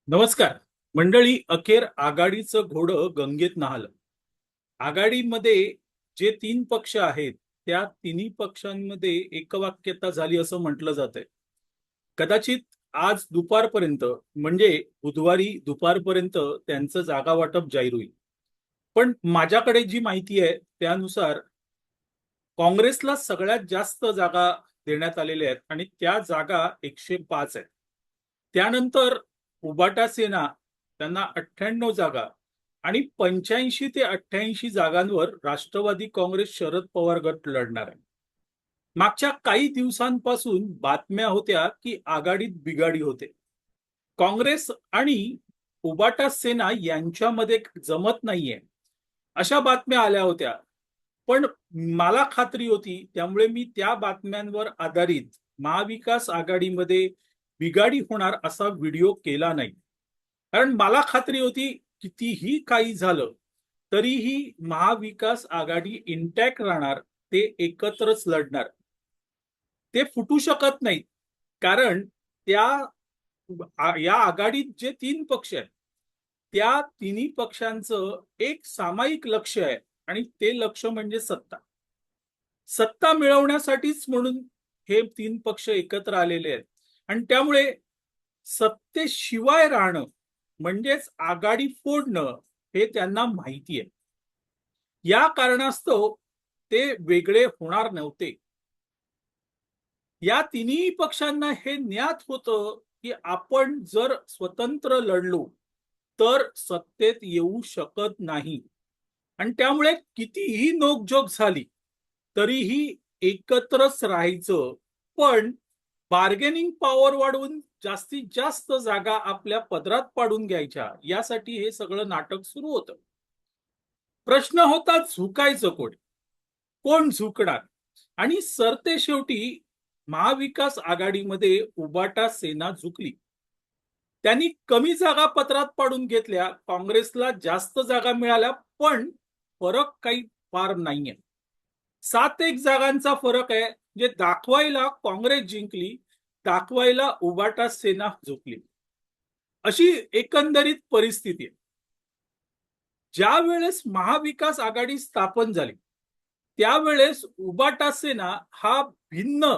नमस्कार मंडळी. अखेर आघाडीचं घोडं गंगेत नाहलं. आघाडीमध्ये जे तीन पक्ष आहेत त्या तिन्ही पक्षांमध्ये एकवाक्यता झाली असं म्हटलं जातंय. कदाचित आज दुपारपर्यंत म्हणजे बुधवारी दुपारपर्यंत त्यांचं जागा वाटप जाहीर होईल. पण माझ्याकडे जी माहिती आहे त्यानुसार काँग्रेसला सगळ्यात जास्त जागा देण्यात आलेल्या आहेत आणि त्या जागा 105 आहेत. त्यानंतर उबाटा सेना त्यांना 98 जागा आणि 85 ते 88 जागांवर राष्ट्रवादी काँग्रेस शरद पवार गट लढणार आहे. मागच्या काही दिवसांपासून बातम्या होत्या की आघाडीत बिघाडी होते. काँग्रेस आणि उबाटा सेना यांच्यामध्ये जमत नाहीये अशा बातम्या आल्या होत्या. पण मला खात्री होती त्यामुळे मी त्या बातम्यांवर आधारित महाविकास आघाडीमध्ये बिघाडी होणार असा व्हिडिओ केला नाही. कारण मला खात्री होती कितीही काही झालं तरीही महाविकास आघाडी इंटॅक्ट राहणार. ते एकत्रच लढणार. ते फुटू शकत नाहीत. कारण या आघाडीत जे तीन पक्ष आहेत त्या तिन्ही पक्षांचं एक सामायिक लक्ष आहे आणि ते लक्ष म्हणजे सत्ता. सत्ता मिळवण्यासाठीच म्हणून हे तीन पक्ष एकत्र आलेले आहेत. आणि त्यामुळे सत्तेशिवाय राहणं म्हणजेच आघाडी फोडणं हे त्यांना माहिती आहे. या कारणास्तव ते वेगळे होणार नव्हते. या तिन्ही पक्षांना हे ज्ञात होतं की आपण जर स्वतंत्र लढलो तर सत्तेत येऊ शकत नाही. आणि त्यामुळे कितीही नोकझोक झाली तरीही एकत्रच राहायचं. पण बार्गेनिंग पॉवर वाढवून जास्तीत जास्त जागा आपल्या पदरात पाडून घ्यायच्या यासाठी हे सगळं नाटक सुरू होतं. प्रश्न होता झुकायचं कोण, कोण झुकणार. आणि सरते शेवटी महाविकास आघाडीमध्ये उबाटा सेना झुकली. त्यांनी कमी जागा पत्रात पाडून घेतल्या, काँग्रेसला जास्त जागा मिळाल्या. पण फरक काही फार नाहीये. 7-1 जागांचा फरक आहे. जे दाखवायला काँग्रेस जिंकली, दाखवायला उबाटा सेना झुकली, अशी एकंदरीत परिस्थिती आहे. ज्या वेळेस महाविकास आघाडी स्थापन झाली त्यावेळेस उबाटा सेना हा भिन्न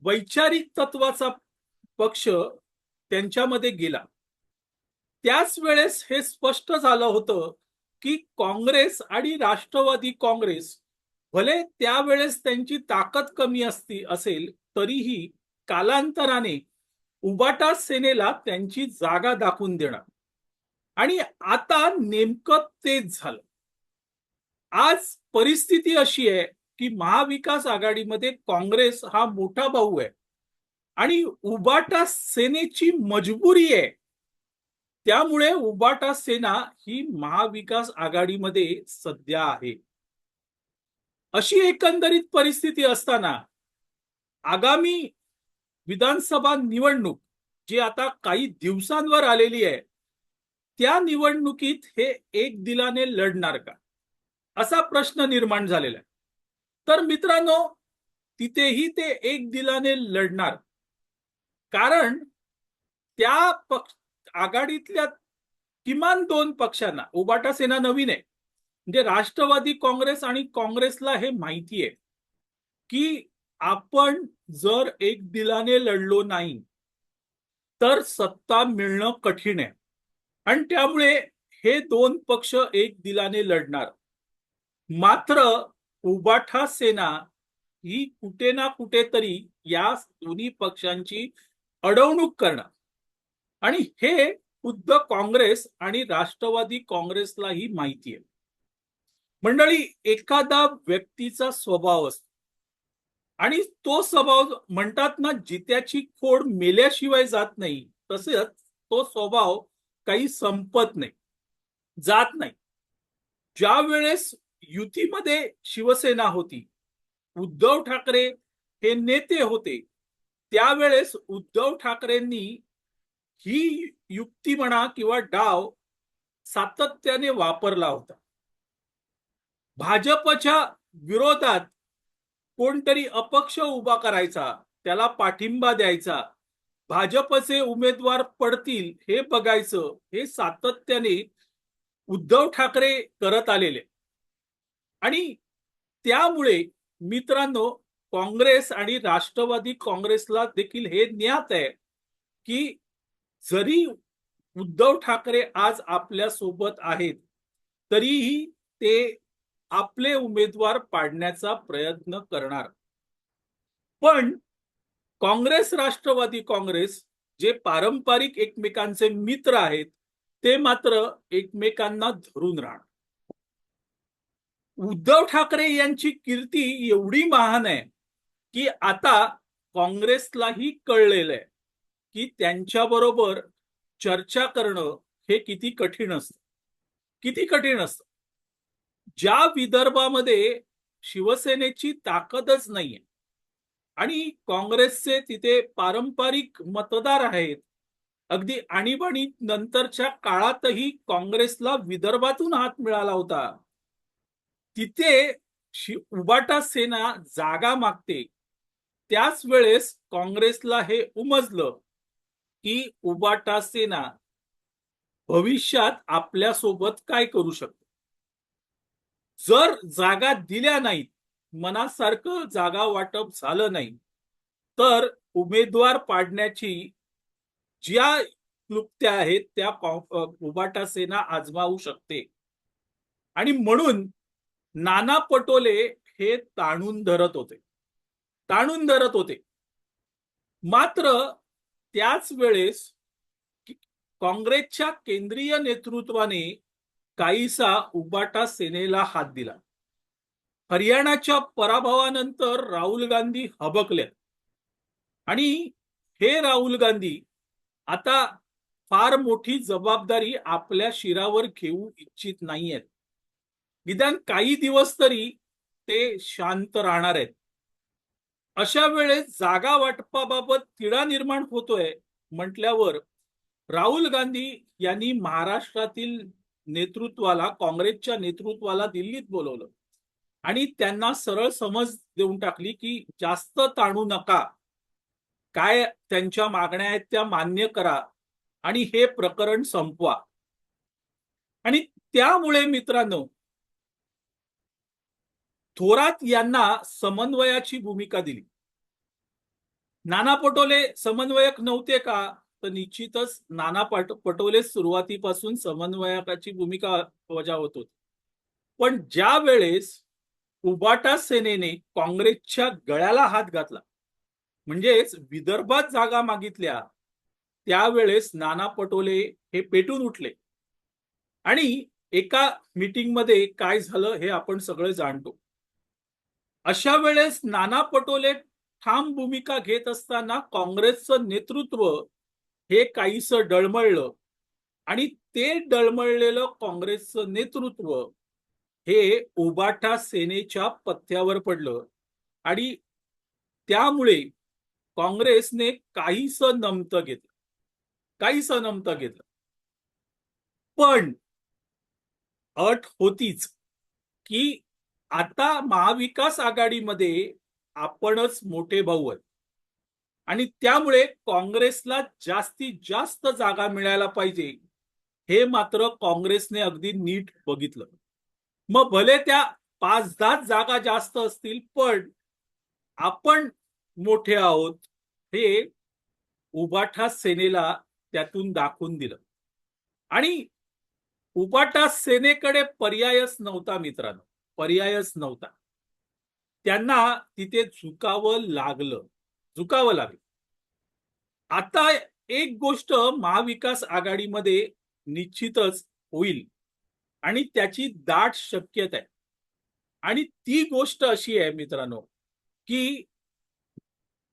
वैचारिक तत्वाचा पक्ष त्यांच्यामध्ये गेला. त्याच वेळेस हे स्पष्ट झालं होतं की काँग्रेस आणि राष्ट्रवादी काँग्रेस भले त्यावेळेस त्यांची ताकद कमी असेल तरीही कालांतराने उबाटा सेनेला त्यांची जागा दाखवून देणार. आणि आता नेमकं तेच झालं. आज परिस्थिती अशी आहे की महाविकास आघाडीमध्ये काँग्रेस हा मोठा भाऊ आहे आणि उबाटा सेनेची मजबुरी आहे. त्यामुळे उबाटा सेना ही महाविकास आघाडीमध्ये सध्या आहे. अशी एकंदरीत परिस्थिती असताना आगामी विधानसभा निवडणूक जी आता काही दिवसांवर आलेली आहे त्या निवडणुकीत हे एक दिलाने लढणार का असा प्रश्न निर्माण झालेला आहे. तर मित्रांनो, तिथेही ते एक दिलाने लढणार. कारण त्या पक्ष आघाडीतल्या किमान दोन पक्षांना, उबाटा सेना नवीन आहे, म्हणजे राष्ट्रवादी काँग्रेस आणि काँग्रेसला हे माहिती आहे की आपण जर एक दिलाने लढलो नाही तर सत्ता मिळणं कठीण आहे. आणि त्यामुळे हे दोन पक्ष एक दिलाने लढणार. मात्र उबाटा सेना ही कुठे ना कुठेतरी या दोन्ही पक्षांची अडवणूक करणार. आणि हे खुद्द काँग्रेस आणि राष्ट्रवादी काँग्रेसलाही माहिती आहे. मंडळी, एखादा व्यक्तीचा स्वभाव असतो आणि तो स्वभाव म्हणतात ना, जित्याची खोड मेल्याशिवाय जात नाही, तसंच तो स्वभाव काही संपत नाही, जात नाही. ज्या वेळेस युतीमध्ये शिवसेना होती, उद्धव ठाकरे हे नेते होते, त्यावेळेस उद्धव ठाकरेंनी ही युक्ती म्हणा किंवा डाव सातत्याने वापरला होता. भाजपच्या विरोधात कोणतरी अपक्ष उभा करायचा, त्याला पाठिंबा द्यायचा. भाजपचे उमेदवार पडतील हे बघायचं, हे सातत्याने उद्धव ठाकरे करत आलेले. आणि त्यामुळे मित्रांनो, काँग्रेस आणि राष्ट्रवादी काँग्रेसला देखील हे ज्ञात आहे की जरी उद्धव ठाकरे आज आपल्या सोबत आहेत, तरीही ते आपले उमेदवार पाडण्याचा प्रयत्न करणार. पण काँग्रेस राष्ट्रवादी काँग्रेस जे पारंपरिक एकमेकांचे मित्र आहेत, ते मात्र एकमेकांना धरून राहणार. उद्धव ठाकरे यांची कीर्ती एवढी महान आहे की आता काँग्रेसलाही कळलेलं आहे की त्यांच्याबरोबर चर्चा करणं हे किती कठीण असतं, किती कठीण असतं. ज्या विदर्भामध्ये शिवसेनेची ताकदच नाहीये आणि काँग्रेसचे तिथे पारंपरिक मतदार आहेत, अगदी आणीबाणी नंतरच्या काळातही काँग्रेसला विदर्भातून हात मिळाला होता, तिथे उबाटा सेना जागा मागते. त्याच वेळेस काँग्रेसला हे उमजलं की उबाटा सेना भविष्यात आपल्यासोबत काय करू शकते. जर जागा दिल्या नाहीत, मनासारखं जागा वाटप झालं नाही, तर उमेदवार पाडण्याची ज्या क्लुप्त्या आहेत त्या उबाटा सेना आजमावू शकते. आणि म्हणून नाना पटोले हे ताणून धरत होते, ताणून धरत होते. मात्र त्याच वेळेस काँग्रेसच्या केंद्रीय नेतृत्वाने काहीसा उबाटा सेनेला हात दिला. हरियाणाच्या पराभवानंतर राहुल गांधी हबकले आणि हे राहुल गांधी आता फार मोठी जबाबदारी आपल्या शिरावर घेऊ इच्छित नाहीयेत. निदान काही दिवस तरी ते शांत राहणार आहेत. अशा वेळेस जागा वाटपाबाबत तिढा निर्माण होतोय म्हटल्यावर राहुल गांधी यांनी महाराष्ट्रातील नेतृत्वाला, काँग्रेसच्या नेतृत्वाला दिल्लीत बोलवलं आणि त्यांना सरळ समज देऊन टाकली की जास्त ताणू नका, काय त्यांच्या मागण्या आहेत त्या मान्य करा आणि हे प्रकरण संपवा. आणि त्यामुळे मित्रांनो, थोरात यांना समन्वयाची भूमिका दिली. नाना पटोले समन्वयक नव्हते का? तर निश्चितच नाना पटोले सुरुवातीपासून समन्वयकाची भूमिका बजावत होते. पण ज्या वेळेस उबाटा सेनेने काँग्रेसच्या गळ्याला हात घातला, म्हणजेच विदर्भात जागा मागितल्या, त्यावेळेस नाना पटोले हे पेटून उठले. आणि एका मीटिंगमध्ये काय झालं हे आपण सगळे जाणतो. अशा वेळेस नाना पटोले ठाम भूमिका घेत असताना काँग्रेसचं नेतृत्व हे काहीसं डळमळलं आणि ते डळमळलेलं काँग्रेसचं नेतृत्व हे उबाटा सेनेच्या पथ्यावर पडलं आणि त्यामुळे काँग्रेसने काहीसं नमतं घेतलं, काहीसं नमतं घेतलं. पण अट होतीच की आता महाविकास आघाडीमध्ये आपणच मोठे भाऊ आहेत आणि त्यामुळे काँग्रेसला जास्तीत जास्त जागा मिळायला पाहिजे, हे मात्र काँग्रेसने अगदी नीट बघितलं. मग भले त्या 5-10 जागा जास्त असतील, पण आपण मोठे आहोत हे उबाटा सेनेला त्यातून दाखवून दिलं. आणि उबाटा सेनेकडे पर्यायच नव्हता मित्रांनो, पर्यायच नव्हता. त्यांना तिथे झुकावं लागलं. आता एक गोष्ट महाविकास आघाडीमध्ये निश्चितच होईल आणि त्याची दाट शक्यता आहे. आणि ती गोष्ट अशी आहे मित्रांनो की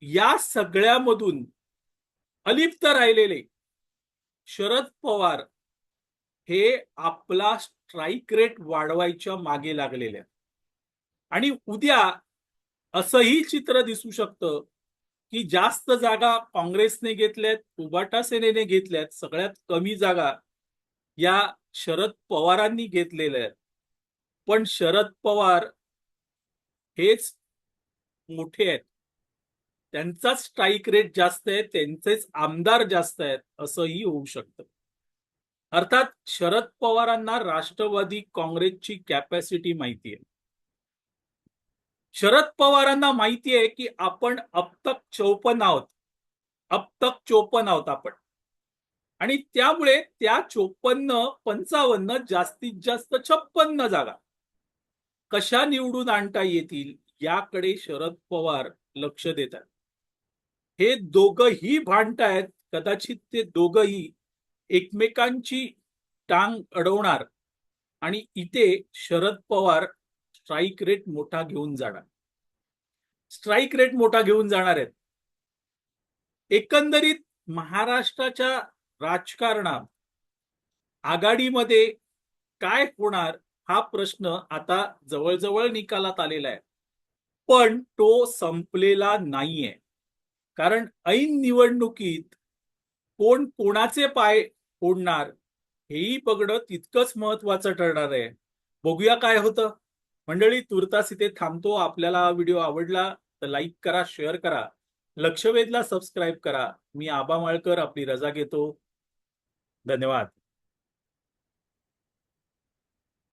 या सगळ्यामधून अलिप्त राहिलेले शरद पवार हे आपला स्ट्राईक रेट वाढवायच्या मागे लागलेले आहेत. आणि उद्या असंही चित्र दिसू शकतं की जास्त जागा काँग्रेसने घेतल्यात, उबाटा सेनेने घेतल्यात, सगळ्यात कमी जागा या शरद पवारांनी घेतलेल्या आहेत. पण शरद पवार हेच मोठे आहेत. त्यांचा स्ट्राईक रेट जास्त आहे, त्यांचेच आमदार जास्त आहेत, असंही होऊ शकतं. अर्थात शरद पवारांना राष्ट्रवादी काँग्रेसची कॅपॅसिटी माहिती आहे. शरद पवारांना माहिती आहे की आपण अब तक 54 आहोत. अब तक 54 आहोत आपण. आणि त्यामुळे त्या 54, 55 जास्तीत जास्त 56 जागा कशा निवडून आणता येतील याकडे शरद पवार लक्ष देतात. हे दोघंही भांडतायत. कदाचित ते दोघंही एकमेकांची टांग अडवणार आणि इथे शरद पवार स्ट्राईक रेट मोठा घेऊन जाणार. स्ट्राईक रेट मोठा घेऊन जाणार आहेत. एकंदरीत महाराष्ट्राच्या राजकारणात आघाडीमध्ये काय होणार हा प्रश्न आता जवळजवळ निकालात आलेला आहे. पण तो संपलेला नाहीये. कारण ऐन निवडणुकीत कोण कोणाचे पाय फोडणार हेही बघणं तितकंच महत्वाचं ठरणार आहे. बघूया काय होतं. मंडळी, तुर्तास इथे थांबतो. आपल्याला हा व्हिडिओ आवडला तर लाईक करा, शेअर करा, लक्षवेधला सबस्क्राईब करा. मी आबा माळकर आपली रजा घेतो. धन्यवाद.